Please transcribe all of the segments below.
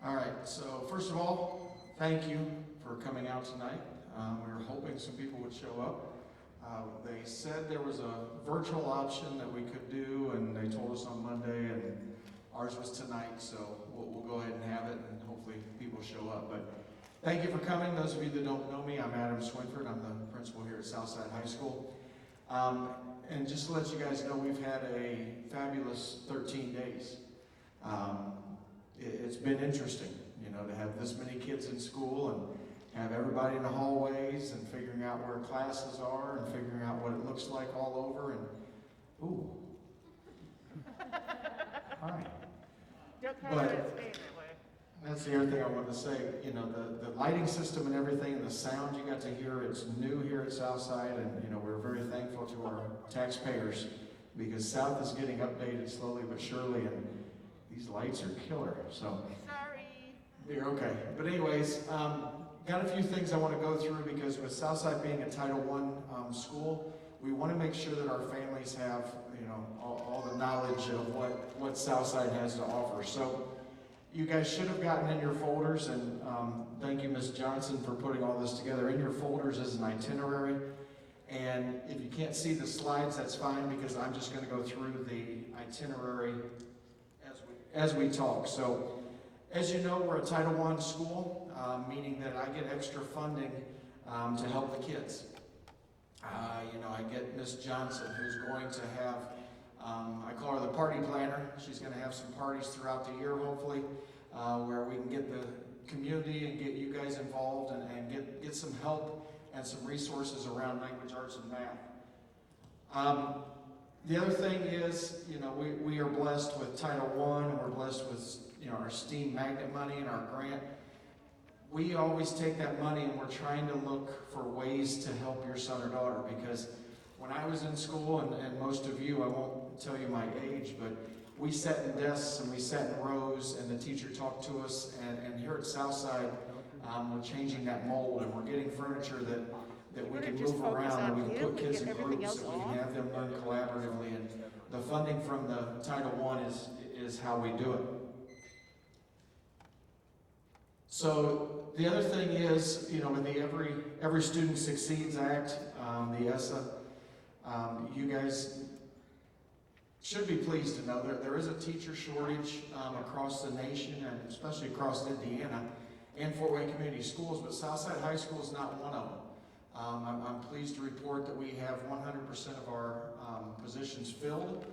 All right, so first of all, thank you for coming out tonight. We were hoping some people would show up. They said there was a virtual option that we could do, and they told us on Monday, and ours was tonight, so we'll go ahead and have it, and hopefully people show up. But thank you for coming. Those of you that don't know me, I'm Adam Swinford. I'm the principal here at Southside High School. And just to let you guys know, we've had a fabulous 13 days. It's been interesting, you know, to have this many kids in school and have everybody in the hallways and figuring out where classes are and figuring out what it looks like all over and, ooh. Hi. But that's the other thing I wanted to say, you know, the lighting system and everything and the sound you got to hear, it's new here at Southside, and, you know, we're very thankful to our taxpayers because South is getting updated slowly but surely, and these lights are killer, so. Sorry. You're okay. But anyways, got a few things I want to go through because with Southside being a Title I school, we want to make sure that our families have, you know, all the knowledge of what Southside has to offer. So you guys should have gotten in your folders, and thank you, Ms. Johnson, for putting all this together. In your folders is an itinerary, and if you can't see the slides, that's fine because I'm just going to go through the itinerary as we talk. So, as you know, we're a Title I school, meaning that I get extra funding to help the kids. You know, I get Miss Johnson, who's going to have, I call her the party planner. She's going to have some parties throughout the year, hopefully, where we can get the community and get you guys involved and get some help and some resources around language, arts, and math. The other thing is, you know, we are blessed with Title I, and we're blessed with, you know, our STEAM magnet money and our grant. We always take that money and we're trying to look for ways to help your son or daughter, because when I was in school, and most of you, I won't tell you my age, but we sat in desks and we sat in rows and the teacher talked to us, and here at Southside, we're changing that mold and we're getting furniture that we can move around, and we can put kids in groups, and we can have them learn collaboratively, and the funding from the Title I is how we do it. So the other thing is, you know, with the Every Student Succeeds Act, the ESSA, you guys should be pleased to know that there is a teacher shortage across the nation, and especially across Indiana and Fort Wayne Community Schools, but Southside High School is not one of them. I'm pleased to report that we have 100% of our positions filled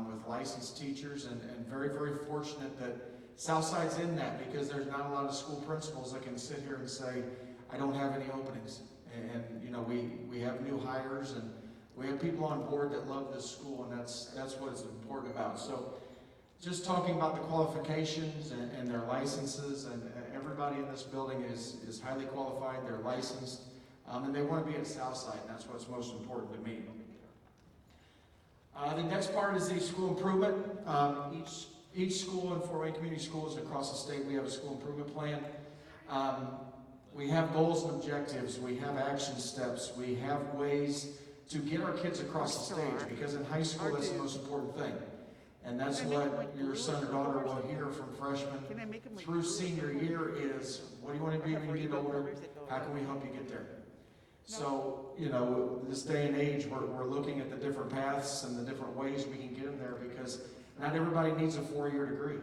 with licensed teachers, and very, very fortunate that Southside's in that, because there's not a lot of school principals that can sit here and say, I don't have any openings. And you know, we have new hires, and we have people on board that love this school, and that's what it's important about. So just talking about the qualifications and their licenses, and everybody in this building is highly qualified, they're licensed. And they want to be at Southside, and that's what's most important to me. The next part is the school improvement. Each school in Fort Wayne Community Schools across the state, we have a school improvement plan. We have goals and objectives. We have action steps. We have ways to get our kids across the stage, because in high school, that's the most important thing. And that's what your son or daughter will hear from freshman through senior year is, what do you want to be when you get older? How can we help you get there? So, you know, this day and age, we're looking at the different paths and the different ways we can get them there, because not everybody needs a 4-year degree.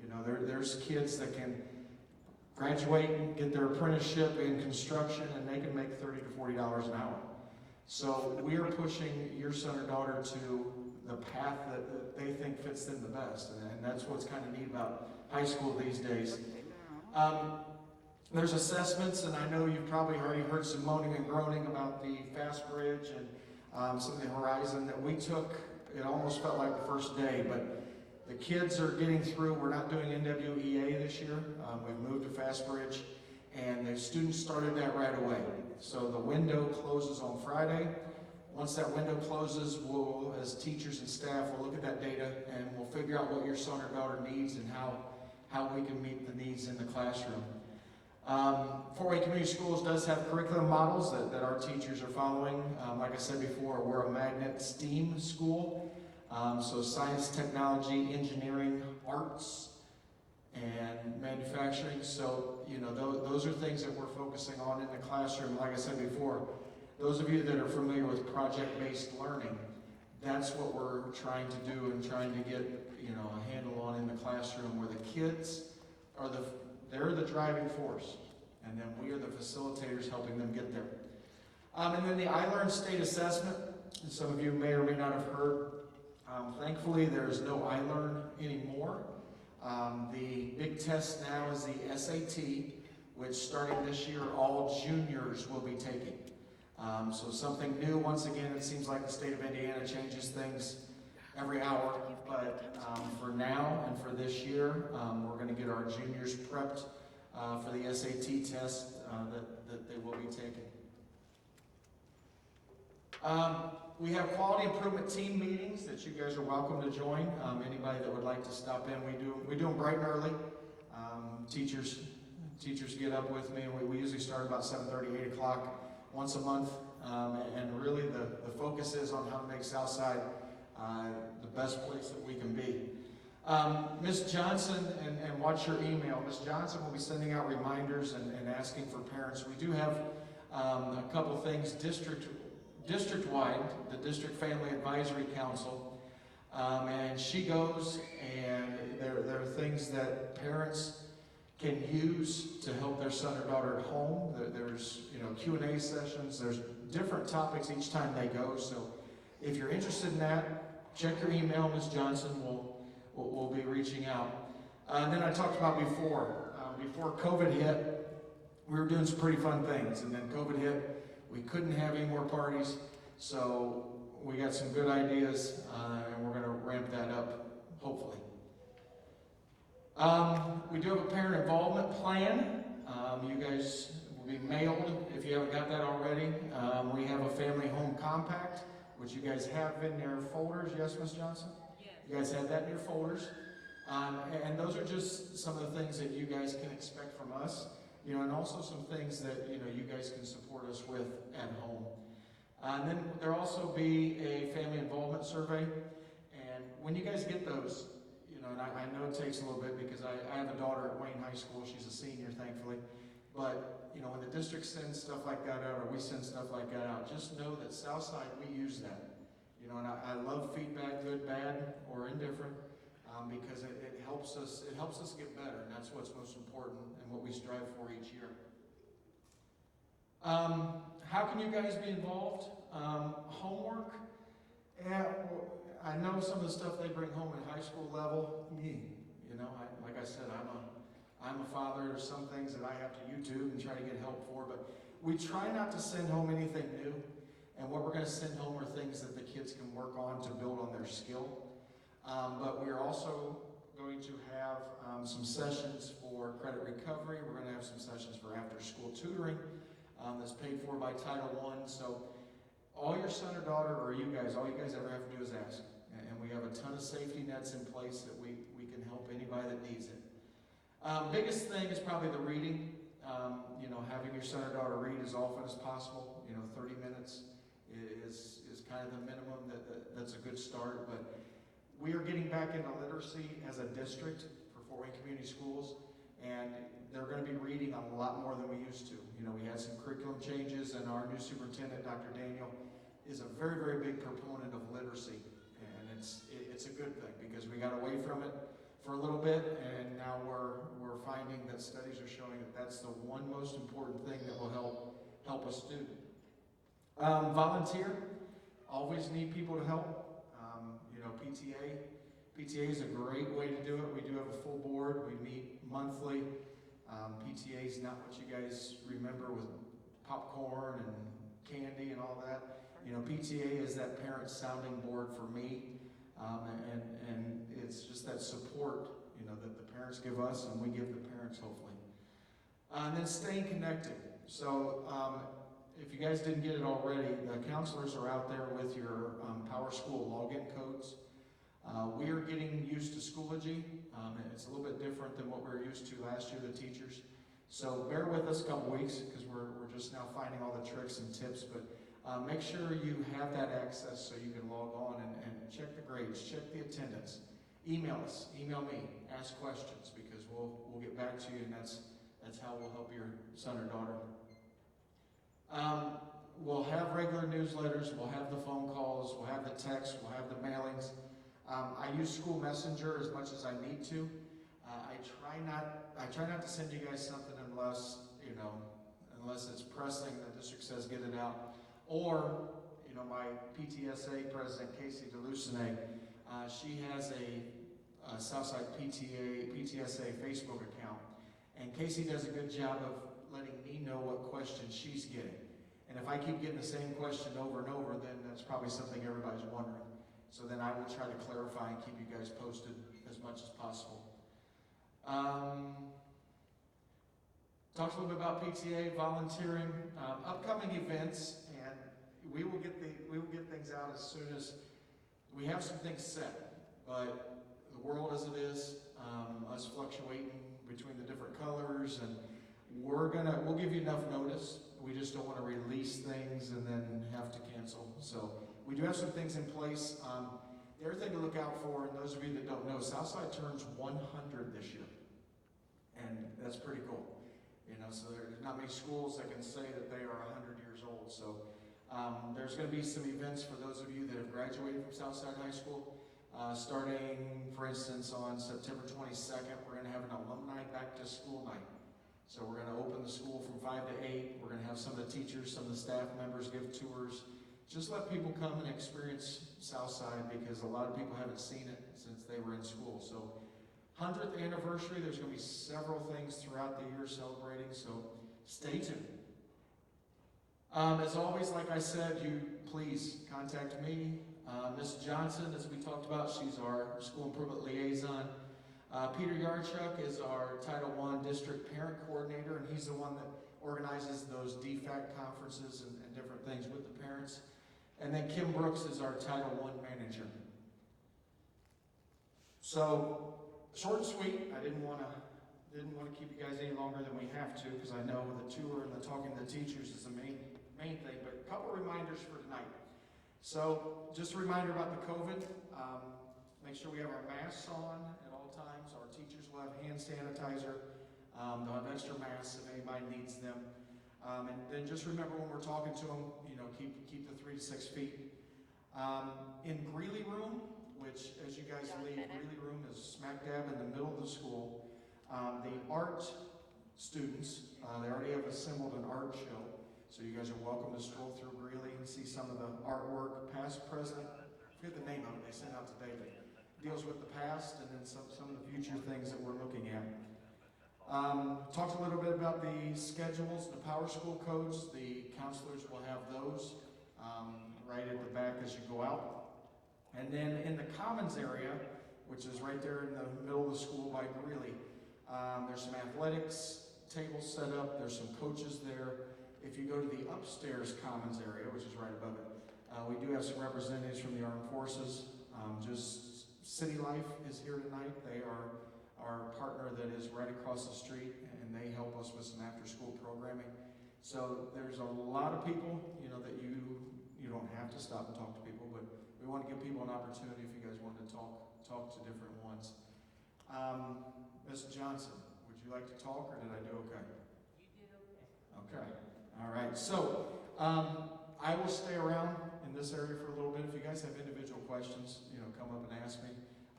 You know, there's kids that can graduate and get their apprenticeship in construction, and they can make $30 to $40 an hour. So we are pushing your son or daughter to the path that they think fits them the best, and that's what's kind of neat about high school these days. There's assessments, and I know you've probably already heard some moaning and groaning about the Fast Bridge and some of the Horizon that we took. It almost felt like the first day, but the kids are getting through. We're not doing NWEA this year. We've moved to Fast Bridge, and the students started that right away. So the window closes on Friday. Once that window closes, we'll, as teachers and staff, we'll look at that data and we'll figure out what your son or daughter needs and how we can meet the needs in the classroom. Fort Wayne Community Schools does have curriculum models that our teachers are following. Like I said before, we're a magnet STEAM school. So science, technology, engineering, arts, and manufacturing. So, those are things that we're focusing on in the classroom. Like I said before, those of you that are familiar with project-based learning, that's what we're trying to do and trying to get, a handle on in the classroom, where the kids are they're the driving force, and then we are the facilitators helping them get there. And then the iLearn State Assessment, some of you may or may not have heard. Thankfully, there is no iLearn anymore. The big test now is the SAT, which starting this year, all juniors will be taking. So something new. Once again, it seems like the state of Indiana changes things every hour, but for now and for this year, we're going to get our juniors prepped for the SAT test that they will be taking. We have quality improvement team meetings that you guys are welcome to join. Anybody that would like to stop in, we do them bright and early. Teachers get up with me, and we usually start about 7:30, 8 o'clock once a month. And really the focus is on how to make Southside the best place that we can be. Ms. Johnson, and watch your email. Ms. Johnson will be sending out reminders and asking for parents. We do have a couple things district-wide, the District Family Advisory Council, and she goes, and there are things that parents can use to help their son or daughter at home. There's Q&A sessions. There's different topics each time they go. So if you're interested in that, check your email. Ms. Johnson will be reaching out. And then I talked about before COVID hit, we were doing some pretty fun things, and then COVID hit. We couldn't have any more parties, so we got some good ideas, and we're going to ramp that up, hopefully. We do have a parent involvement plan. You guys will be mailed if you haven't got that already. We have a family home compact, which you guys have in your folders. Yes, Ms. Johnson? Yes. You guys have that in your folders. And those are just some of the things that you guys can expect from us. And also some things that, you guys can support us with at home. And then there'll also be a family involvement survey. And when you guys get those, and I know it takes a little bit because I have a daughter at Wayne High School. She's a senior, thankfully. But, when the district sends stuff like that out, or we send stuff like that out, just know that Southside, we use that. And I love feedback, good, bad, or indifferent. Because it helps us get better, and that's what's most important and what we strive for each year. How can you guys be involved? Homework. I know some of the stuff they bring home at high school level. Like I said, I'm a father. There's some things that I have to YouTube and try to get help for, but we try not to send home anything new. And what we're going to send home are things that the kids can work on to build on their skill. But we are also going to have some sessions for credit recovery. We're going to have some sessions for after-school tutoring that's paid for by Title I. So all your son or daughter, or all you guys ever have to do is ask. And we have a ton of safety nets in place that we can help anybody that needs it. Biggest thing is probably the reading. Having your son or daughter read as often as possible. 30 minutes is kind of the minimum that's a good start. But we are getting back into literacy as a district for Fort Wayne Community Schools, and they're going to be reading a lot more than we used to. We had some curriculum changes, and our new superintendent, Dr. Daniel, is a very, very big proponent of literacy, and it's a good thing because we got away from it for a little bit, and now we're finding that studies are showing that that's the one most important thing that will help a student. Volunteer. Always need people to help. PTA is a great way to do it. We do have a full board. We meet monthly. PTA is not what you guys remember with popcorn and candy and all that. PTA is that parent sounding board for me, and it's just that support, that the parents give us and we give the parents, hopefully. And then staying connected. So if you guys didn't get it already, the counselors are out there with your Power School login codes. We are getting used to Schoology. It's a little bit different than what we were used to last year, the teachers. So bear with us a couple weeks because we're just now finding all the tricks and tips. But make sure you have that access so you can log on and check the grades, check the attendance. email us, email me, ask questions, because we'll get back to you, and that's how we'll help your son or daughter. We'll have regular newsletters, we'll have the phone calls, we'll have the texts, we'll have the mailings. I use School Messenger as much as I need to. I try not to send you guys something unless it's pressing, the district says get it out. Or, my PTSA president, Casey DeLucine, she has a Southside PTSA Facebook account. And Casey does a good job of letting me know what questions she's getting. And if I keep getting the same question over and over, then that's probably something everybody's wondering. So then I will try to clarify and keep you guys posted as much as possible. Talked a little bit about PTA, volunteering, upcoming events, and we will get things out as soon as we have some things set. But the world as it is, us fluctuating between the different colors, and we'll give you enough notice. We just don't want to release things and then have to cancel. So we do have some things in place. The other thing to look out for, and those of you that don't know, Southside turns 100 this year, and that's pretty cool. So there's not many schools that can say that they are 100 years old. So there's going to be some events for those of you that have graduated from Southside High School. Starting, for instance, on September 22nd, we're going to have an alumni back to school night. So we're going to open the school from 5 to 8. We're going to have some of the teachers, some of the staff members give tours. Just let people come and experience Southside, because a lot of people haven't seen it since they were in school. So 100th anniversary, there's going to be several things throughout the year celebrating, so stay tuned. As always, like I said, you please contact me. Ms. Johnson, as we talked about, she's our school improvement liaison. Peter Yarchuk is our Title I District Parent Coordinator, and he's the one that organizes those DFAC conferences and different things with the parents. And then Kim Brooks is our Title I Manager. So, short and sweet. I didn't want to keep you guys any longer than we have to, because I know the tour and the talking to the teachers is the main thing. But a couple reminders for tonight. So, just a reminder about the COVID. Make sure we have our masks on at all times. Our teachers will have hand sanitizer. They'll have extra masks if anybody needs them. And then just remember when we're talking to them, keep the 3 to 6 feet. In Greeley Room, which as you guys leave, Greeley Room is smack dab in the middle of the school. The art students, they already have assembled an art show. So you guys are welcome to stroll through Greeley and see some of the artwork, past, present. I forget the name of it, they sent out today, but it deals with the past and then some of the future things that we're looking at. Talked a little bit about the schedules, the Power School codes. The counselors will have those right at the back as you go out. And then in the Commons area, which is right there in the middle of the school by Greeley, there's some athletics tables set up, there's some coaches there. If you go to the upstairs Commons area, which is right above it, we do have some representatives from the Armed Forces. Just City Life is here tonight. They are our partner that is right across the street, and they help us with some after-school programming. So there's a lot of people, that you don't have to stop and talk to people, but we want to give people an opportunity if you guys want to talk to different ones. Ms. Johnson, would you like to talk, or did I do okay? You did okay. Okay. All right. So I will stay around in this area for a little bit. If you guys have individual questions, come up and ask me.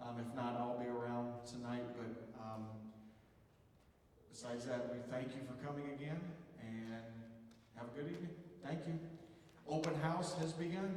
If not, I'll be around tonight. But besides that, we thank you for coming again, and have a good evening. Thank you. Open house has begun.